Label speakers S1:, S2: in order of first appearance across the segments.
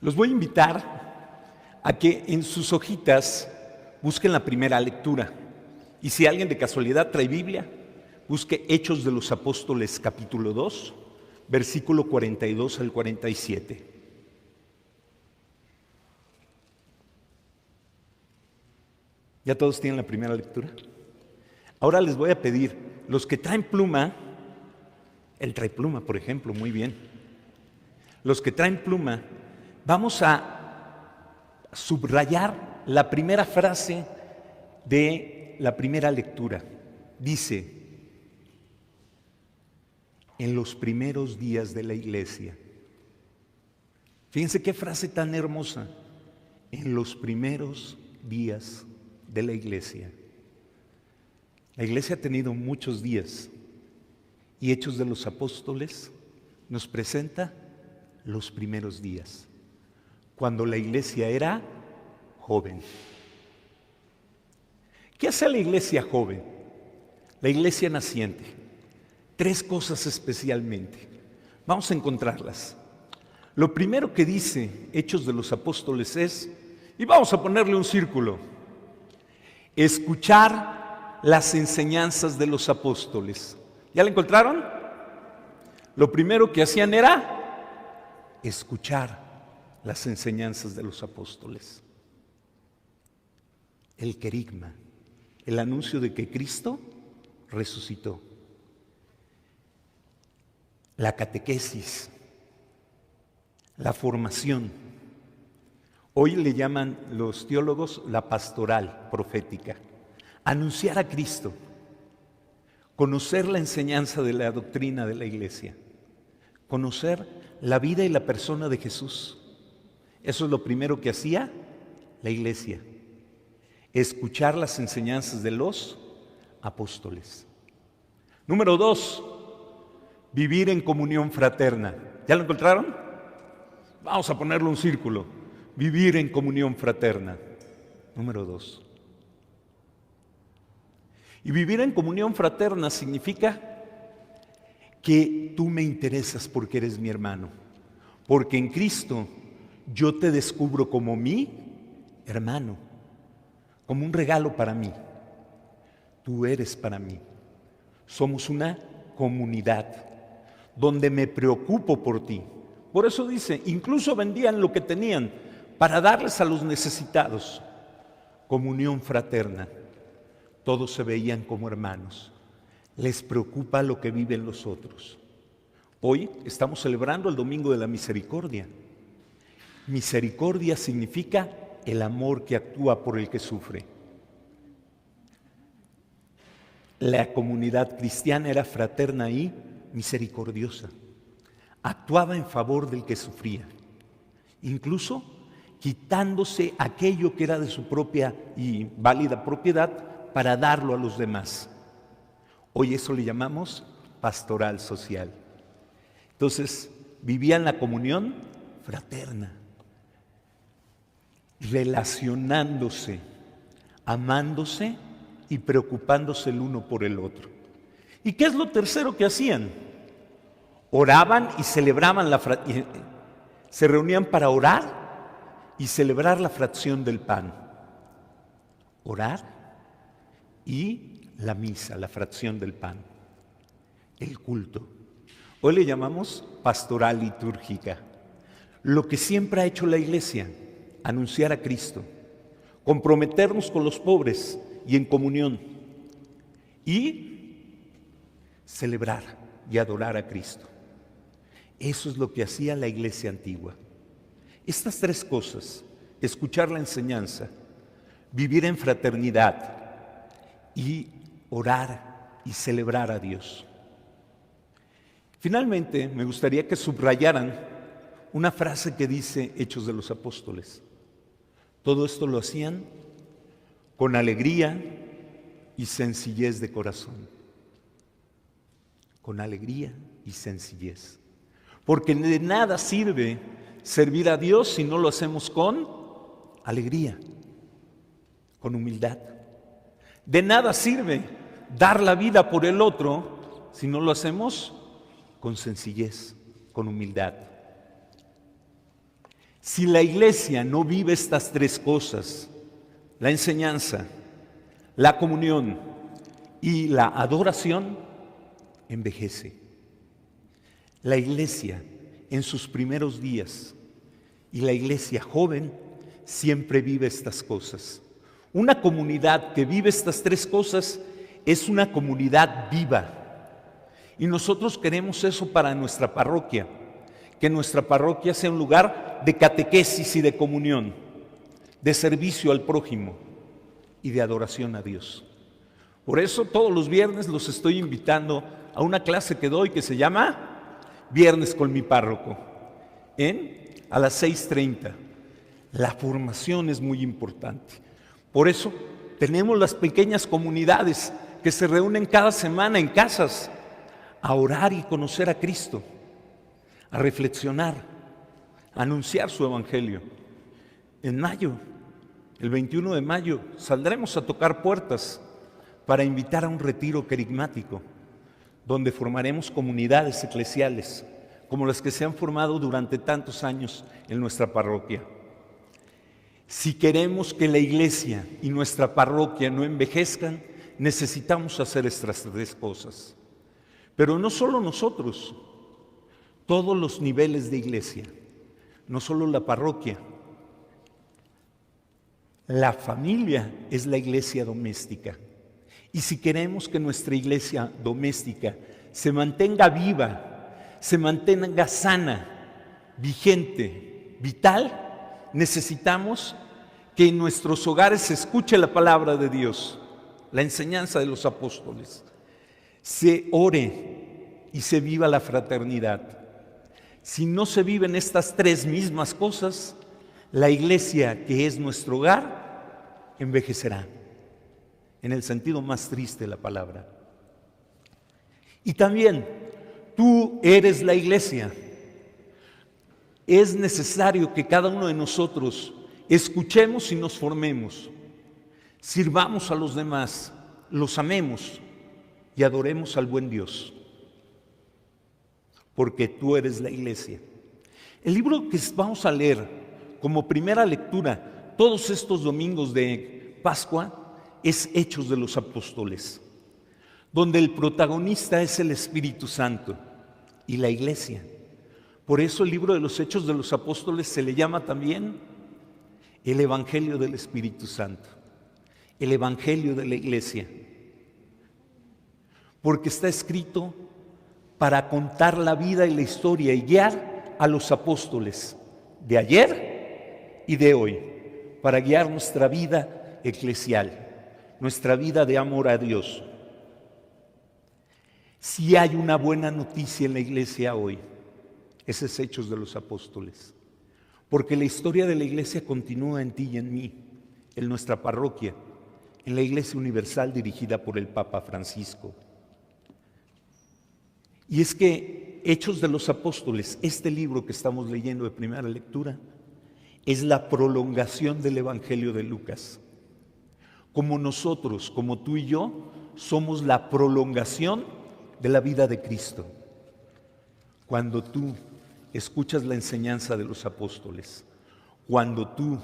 S1: Los voy a invitar a que en sus hojitas busquen la primera lectura. Y si alguien de casualidad trae Biblia, busque Hechos de los Apóstoles capítulo 2, versículo 42 al 47. ¿Ya todos tienen la primera lectura? Ahora les voy a pedir, los que traen pluma, él trae pluma, por ejemplo, muy bien. Los que traen pluma, vamos a subrayar la primera frase de la primera lectura. Dice, en los primeros días de la iglesia. Fíjense qué frase tan hermosa. En los primeros días de la iglesia. La iglesia ha tenido muchos días y Hechos de los Apóstoles nos presenta los primeros días, cuando la iglesia era joven. ¿Qué hace la iglesia joven? La iglesia naciente. Tres cosas especialmente. Vamos a encontrarlas. Lo primero que dice Hechos de los Apóstoles es, y vamos a ponerle un círculo, escuchar las enseñanzas de los apóstoles. ¿Ya la encontraron? Lo primero que hacían era escuchar las enseñanzas de los apóstoles. El querigma, el anuncio de que Cristo resucitó. La catequesis, la formación. Hoy le llaman los teólogos la pastoral profética. Anunciar a Cristo, conocer la enseñanza de la doctrina de la iglesia, conocer la vida y la persona de Jesús. Eso es lo primero que hacía la iglesia, escuchar las enseñanzas de los apóstoles. Número 2, vivir en comunión fraterna. ¿Ya lo encontraron? Vamos a ponerle un círculo. Vivir en comunión fraterna. Número 2. Y vivir en comunión fraterna significa que tú me interesas porque eres mi hermano, porque en Cristo yo te descubro como mi hermano, como un regalo para mí. Tú eres para mí. Somos una comunidad donde me preocupo por ti. Por eso dice, incluso vendían lo que tenían para darles a los necesitados. Comunión fraterna. Todos se veían como hermanos. Les preocupa lo que viven los otros. Hoy estamos celebrando el Domingo de la Misericordia. Misericordia significa el amor que actúa por el que sufre. La comunidad cristiana era fraterna y misericordiosa. Actuaba en favor del que sufría, incluso quitándose aquello que era de su propia y válida propiedad para darlo a los demás. Hoy eso le llamamos pastoral social. Entonces, vivían la comunión fraterna, relacionándose, amándose y preocupándose el uno por el otro. ¿Y qué es lo tercero que hacían? Oraban y celebraban se reunían para orar y celebrar la fracción del pan. Orar y la misa, la fracción del pan, el culto. Hoy le llamamos pastoral litúrgica. Lo que siempre ha hecho la iglesia, anunciar a Cristo, comprometernos con los pobres y en comunión y celebrar y adorar a Cristo. Eso es lo que hacía la iglesia antigua. Estas tres cosas, escuchar la enseñanza, vivir en fraternidad y orar y celebrar a Dios. Finalmente, me gustaría que subrayaran una frase que dice Hechos de los Apóstoles. Todo esto lo hacían con alegría y sencillez de corazón. Con alegría y sencillez. Porque de nada sirve servir a Dios si no lo hacemos con alegría, con humildad. De nada sirve dar la vida por el otro si no lo hacemos con sencillez, con humildad. Si la iglesia no vive estas tres cosas, la enseñanza, la comunión y la adoración, envejece. La iglesia en sus primeros días y la iglesia joven siempre vive estas cosas. Una comunidad que vive estas tres cosas es una comunidad viva. Y nosotros queremos eso para nuestra parroquia, que nuestra parroquia sea un lugar de catequesis y de comunión, de servicio al prójimo y de adoración a Dios. Por eso todos los viernes los estoy invitando a una clase que doy que se llama Viernes con mi párroco, a las 6:30. La formación es muy importante. Por eso tenemos las pequeñas comunidades que se reúnen cada semana en casas a orar y conocer a Cristo, a reflexionar, a anunciar su evangelio. En mayo, el 21 de mayo, saldremos a tocar puertas para invitar a un retiro querigmático, donde formaremos comunidades eclesiales, como las que se han formado durante tantos años en nuestra parroquia. Si queremos que la iglesia y nuestra parroquia no envejezcan, necesitamos hacer estas tres cosas. Pero no solo nosotros, todos los niveles de iglesia, no solo la parroquia. La familia es la iglesia doméstica. Y si queremos que nuestra iglesia doméstica se mantenga viva, se mantenga sana, vigente, vital, necesitamos que en nuestros hogares se escuche la palabra de Dios, la enseñanza de los apóstoles, se ore y se viva la fraternidad. Si no se viven estas tres mismas cosas, la iglesia, que es nuestro hogar, envejecerá, en el sentido más triste de la palabra. Y también, tú eres la iglesia. Es necesario que cada uno de nosotros escuchemos y nos formemos, sirvamos a los demás, los amemos y adoremos al buen Dios, porque tú eres la iglesia. El libro que vamos a leer como primera lectura todos estos domingos de Pascua es Hechos de los Apóstoles, donde el protagonista es el Espíritu Santo y la iglesia. Por eso el libro de los Hechos de los Apóstoles se le llama también el Evangelio del Espíritu Santo, el Evangelio de la iglesia, porque está escrito para contar la vida y la historia y guiar a los apóstoles de ayer y de hoy, para guiar nuestra vida eclesial, nuestra vida de amor a Dios. Si hay una buena noticia en la iglesia hoy, ese es Hechos de los Apóstoles, porque la historia de la iglesia continúa en ti y en mí, en nuestra parroquia, en la Iglesia Universal dirigida por el Papa Francisco. Y es que Hechos de los Apóstoles, este libro que estamos leyendo de primera lectura, es la prolongación del Evangelio de Lucas. Como nosotros, como tú y yo, somos la prolongación de la vida de Cristo. Cuando tú escuchas la enseñanza de los apóstoles, cuando tú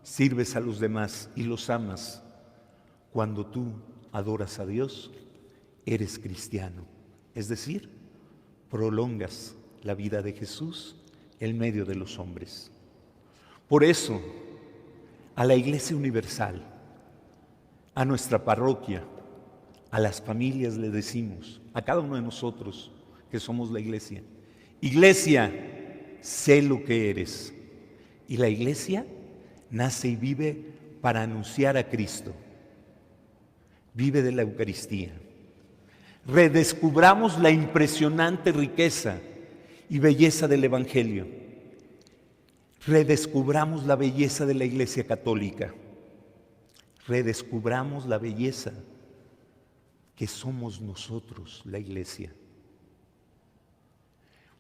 S1: sirves a los demás y los amas, cuando tú adoras a Dios, eres cristiano. Es decir, prolongas la vida de Jesús en medio de los hombres. Por eso, a la Iglesia Universal, a nuestra parroquia, a las familias le decimos, a cada uno de nosotros que somos la iglesia: iglesia, sé lo que eres. Y la iglesia nace y vive para anunciar a Cristo. Vive de la Eucaristía. Redescubramos la impresionante riqueza y belleza del Evangelio. Redescubramos la belleza de la Iglesia Católica. Redescubramos la belleza que somos nosotros, la Iglesia.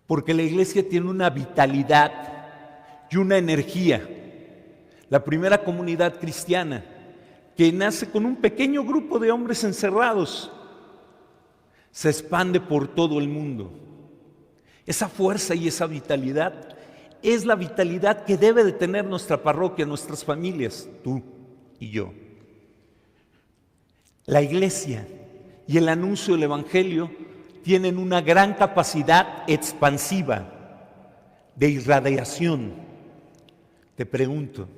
S1: Porque la Iglesia tiene una vitalidad y una energía. La primera comunidad cristiana, que nace con un pequeño grupo de hombres encerrados, se expande por todo el mundo. Esa fuerza y esa vitalidad es la vitalidad que debe de tener nuestra parroquia, nuestras familias, tú y yo. La iglesia y el anuncio del Evangelio tienen una gran capacidad expansiva de irradiación. Te pregunto,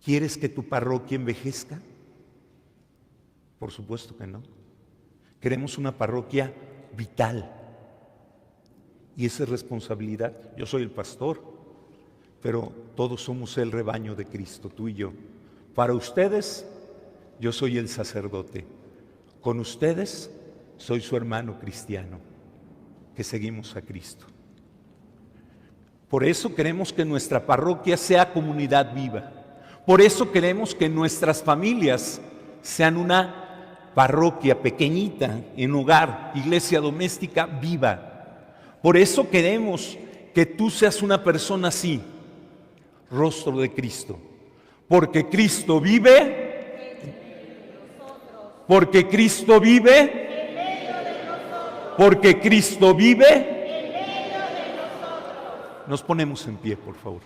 S1: ¿quieres que tu parroquia envejezca? Por supuesto que no. Queremos una parroquia vital. Y esa es responsabilidad. Yo soy el pastor, pero todos somos el rebaño de Cristo, tú y yo. Para ustedes, yo soy el sacerdote. Con ustedes, soy su hermano cristiano, que seguimos a Cristo. Por eso queremos que nuestra parroquia sea comunidad viva. Por eso queremos que nuestras familias sean una parroquia pequeñita, en hogar, iglesia doméstica viva. Por eso queremos que tú seas una persona así, rostro de Cristo. Porque Cristo vive, porque Cristo vive, porque Cristo vive. Nos ponemos en pie, por favor.